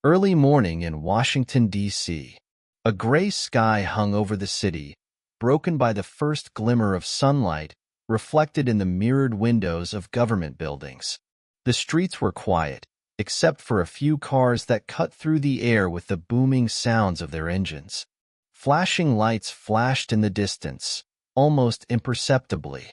Early morning in Washington, D.C. A gray sky hung over the city, broken by the first glimmer of sunlight reflected in the mirrored windows of government buildings. The streets were quiet, except for a few cars that cut through the air with the booming sounds of their engines. Flashing lights flashed in the distance, almost imperceptibly.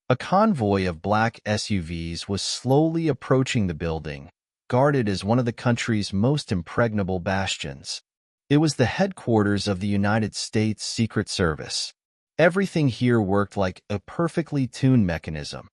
A convoy of black SUVs was slowly approaching the building, guarded as one of the country's most impregnable bastions. It was the headquarters of the United States Secret Service. Everything here worked like a perfectly tuned mechanism.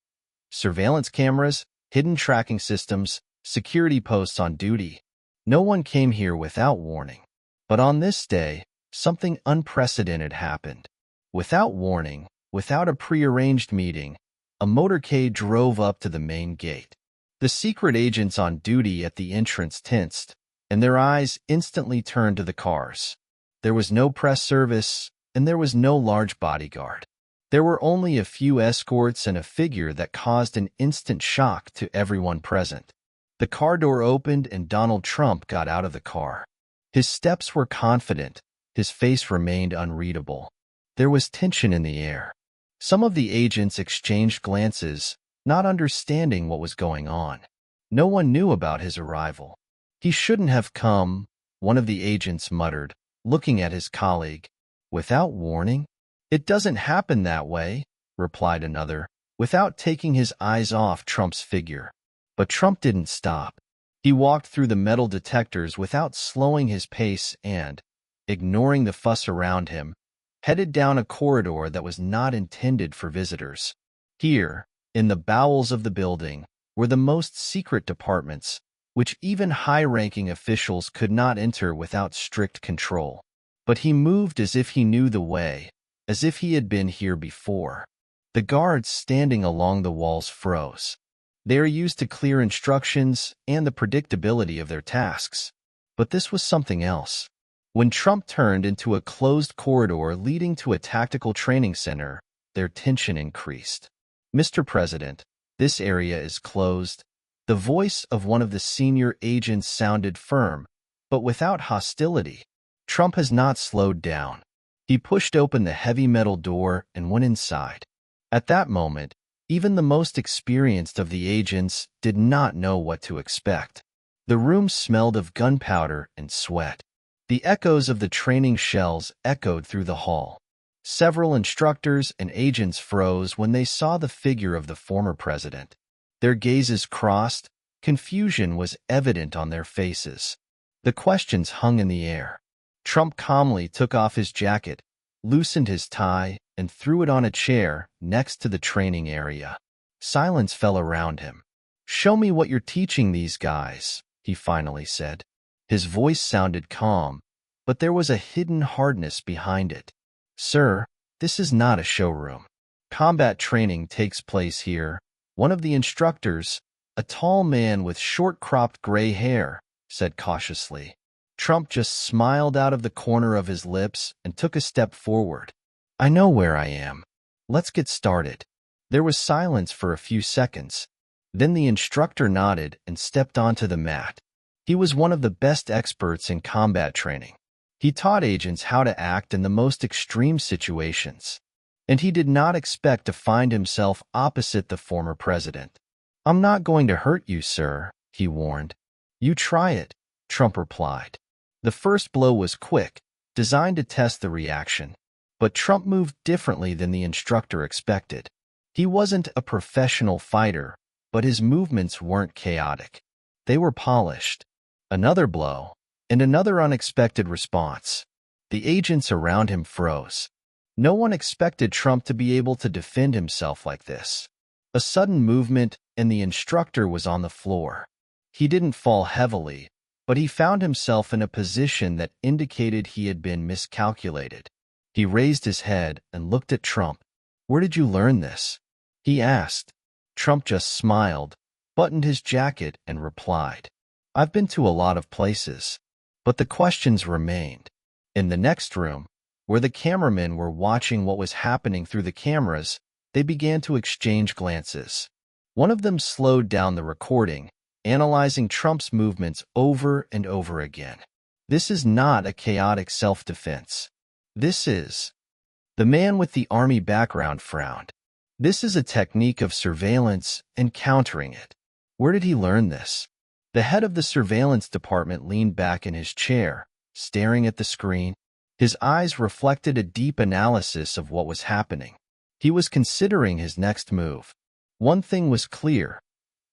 Surveillance cameras, hidden tracking systems, security posts on duty. No one came here without warning. But on this day, something unprecedented happened. Without warning, without a prearranged meeting, a motorcade drove up to the main gate. The secret agents on duty at the entrance tensed, and their eyes instantly turned to the cars. There was no press service, and there was no large bodyguard. There were only a few escorts and a figure that caused an instant shock to everyone present. The car door opened and Donald Trump got out of the car. His steps were confident, his face remained unreadable. There was tension in the air. Some of the agents exchanged glances, not understanding what was going on. No one knew about his arrival. "He shouldn't have come," one of the agents muttered, looking at his colleague. "Without warning?" "It doesn't happen that way," replied another, without taking his eyes off Trump's figure. But Trump didn't stop. He walked through the metal detectors without slowing his pace and, ignoring the fuss around him, headed down a corridor that was not intended for visitors. Here, in the bowels of the building, were the most secret departments, which even high-ranking officials could not enter without strict control. But he moved as if he knew the way, as if he had been here before. The guards standing along the walls froze. They are used to clear instructions and the predictability of their tasks. But this was something else. When Trump turned into a closed corridor leading to a tactical training center, their tension increased. "Mr. President, this area is closed." The voice of one of the senior agents sounded firm, but without hostility. Trump has not slowed down. He pushed open the heavy metal door and went inside. At that moment, even the most experienced of the agents did not know what to expect. The room smelled of gunpowder and sweat. The echoes of the training shells echoed through the hall. Several instructors and agents froze when they saw the figure of the former president. Their gazes crossed, confusion was evident on their faces. The questions hung in the air. Trump calmly took off his jacket, loosened his tie, and threw it on a chair next to the training area. Silence fell around him. "Show me what you're teaching these guys," he finally said. His voice sounded calm, but there was a hidden hardness behind it. "Sir, this is not a showroom. Combat training takes place here." One of the instructors, a tall man with short-cropped gray hair, said cautiously. Trump just smiled out of the corner of his lips and took a step forward. "I know where I am. Let's get started." There was silence for a few seconds. Then the instructor nodded and stepped onto the mat. He was one of the best experts in combat training. He taught agents how to act in the most extreme situations. And he did not expect to find himself opposite the former president. "I'm not going to hurt you, sir," he warned. "You try it," Trump replied. The first blow was quick, designed to test the reaction. But Trump moved differently than the instructor expected. He wasn't a professional fighter, but his movements weren't chaotic. They were polished. Another blow, and another unexpected response. The agents around him froze. No one expected Trump to be able to defend himself like this. A sudden movement, and the instructor was on the floor. He didn't fall heavily, but he found himself in a position that indicated he had been miscalculated. He raised his head and looked at Trump. "Where did you learn this?" he asked. Trump just smiled, buttoned his jacket, and replied, "I've been to a lot of places." But the questions remained. In the next room, where the cameramen were watching what was happening through the cameras, they began to exchange glances. One of them slowed down the recording, analyzing Trump's movements over and over again. This is not a chaotic self-defense. This is... The man with the army background frowned. This is a technique of surveillance and countering it. Where did he learn this? The head of the surveillance department leaned back in his chair, staring at the screen. His eyes reflected a deep analysis of what was happening. He was considering his next move. One thing was clear.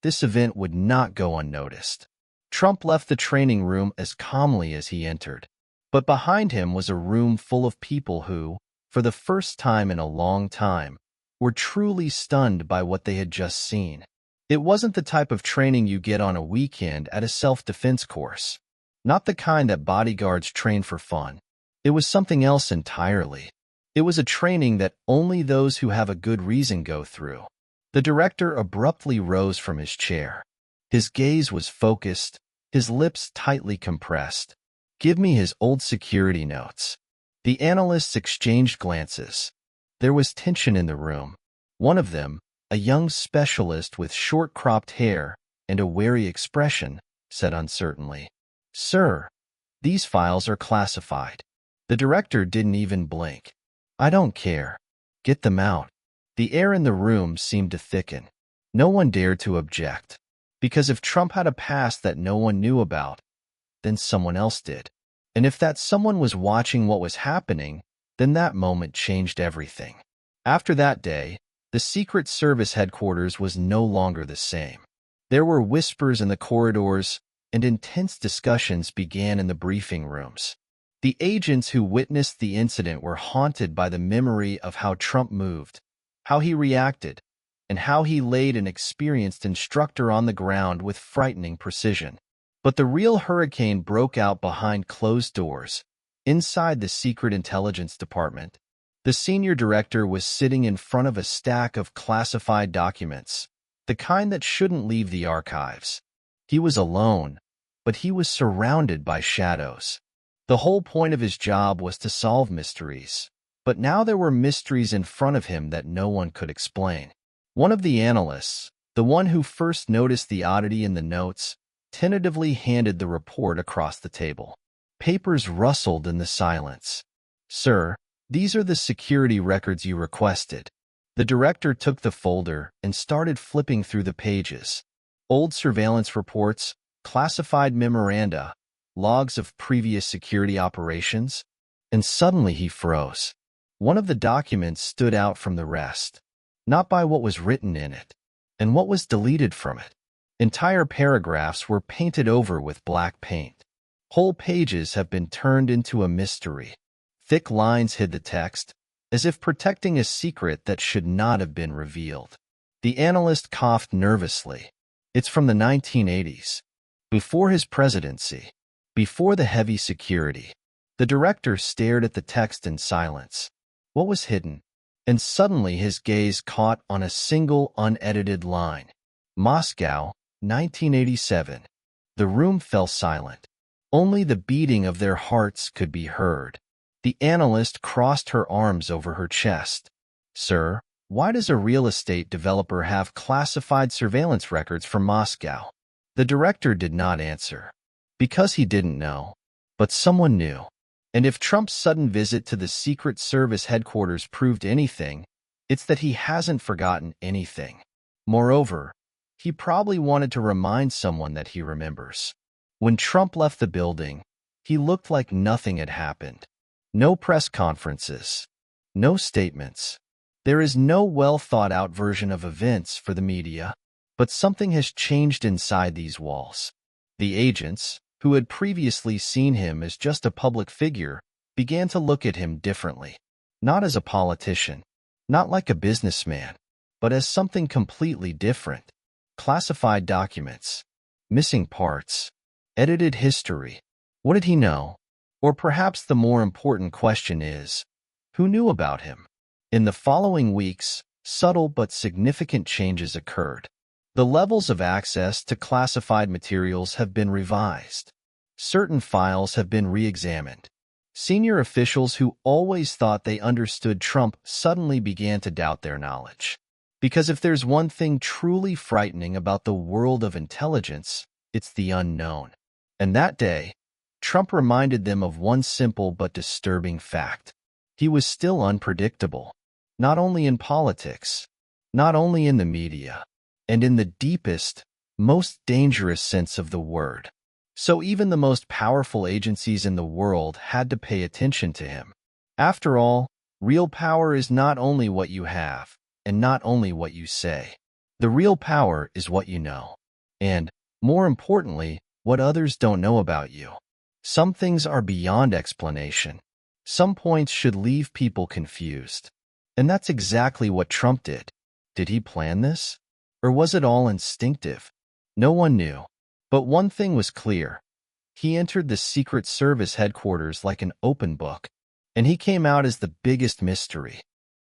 This event would not go unnoticed. Trump left the training room as calmly as he entered. But behind him was a room full of people who, for the first time in a long time, were truly stunned by what they had just seen. It wasn't the type of training you get on a weekend at a self-defense course. Not the kind that bodyguards train for fun. It was something else entirely. It was a training that only those who have a good reason go through. The director abruptly rose from his chair. His gaze was focused, his lips tightly compressed. "Give me his old security notes." The analysts exchanged glances. There was tension in the room. One of them, a young specialist with short-cropped hair and a wary expression, said uncertainly, "Sir, these files are classified." The director didn't even blink. "I don't care. Get them out." The air in the room seemed to thicken. No one dared to object. Because if Trump had a past that no one knew about, then someone else did. And if that someone was watching what was happening, then that moment changed everything. After that day, the Secret Service headquarters was no longer the same. There were whispers in the corridors, and intense discussions began in the briefing rooms. The agents who witnessed the incident were haunted by the memory of how Trump moved, how he reacted, and how he laid an experienced instructor on the ground with frightening precision. But the real hurricane broke out behind closed doors, inside the Secret Intelligence Department. The senior director was sitting in front of a stack of classified documents, the kind that shouldn't leave the archives. He was alone, but he was surrounded by shadows. The whole point of his job was to solve mysteries, but now there were mysteries in front of him that no one could explain. One of the analysts, the one who first noticed the oddity in the notes, tentatively handed the report across the table. Papers rustled in the silence. "Sir, these are the security records you requested." The director took the folder and started flipping through the pages. Old surveillance reports, classified memoranda, logs of previous security operations, and suddenly he froze. One of the documents stood out from the rest, not by what was written in it, and what was deleted from it. Entire paragraphs were painted over with black paint. Whole pages have been turned into a mystery. Thick lines hid the text, as if protecting a secret that should not have been revealed. The analyst coughed nervously. "It's from the 1980s. Before his presidency. Before the heavy security." The director stared at the text in silence. What was hidden? And suddenly his gaze caught on a single unedited line. "Moscow, 1987. The room fell silent. Only the beating of their hearts could be heard. The analyst crossed her arms over her chest. "Sir, why does a real estate developer have classified surveillance records from Moscow?" The director did not answer. Because he didn't know. But someone knew. And if Trump's sudden visit to the Secret Service headquarters proved anything, it's that he hasn't forgotten anything. Moreover, he probably wanted to remind someone that he remembers. When Trump left the building, he looked like nothing had happened. No press conferences. No statements. There is no well-thought-out version of events for the media. But something has changed inside these walls. The agents, who had previously seen him as just a public figure, began to look at him differently. Not as a politician, not like a businessman, but as something completely different. Classified documents, missing parts, edited history. What did he know? Or perhaps the more important question is, who knew about him? In the following weeks, subtle but significant changes occurred. The levels of access to classified materials have been revised. Certain files have been re-examined. Senior officials who always thought they understood Trump suddenly began to doubt their knowledge. Because if there's one thing truly frightening about the world of intelligence, it's the unknown. And that day, Trump reminded them of one simple but disturbing fact. He was still unpredictable, not only in politics, not only in the media, and in the deepest, most dangerous sense of the word. So even the most powerful agencies in the world had to pay attention to him. After all, real power is not only what you have, and not only what you say. The real power is what you know. And, more importantly, what others don't know about you. Some things are beyond explanation. Some points should leave people confused. And that's exactly what Trump did. Did he plan this? Or was it all instinctive? No one knew. But one thing was clear. He entered the Secret Service headquarters like an open book, and he came out as the biggest mystery.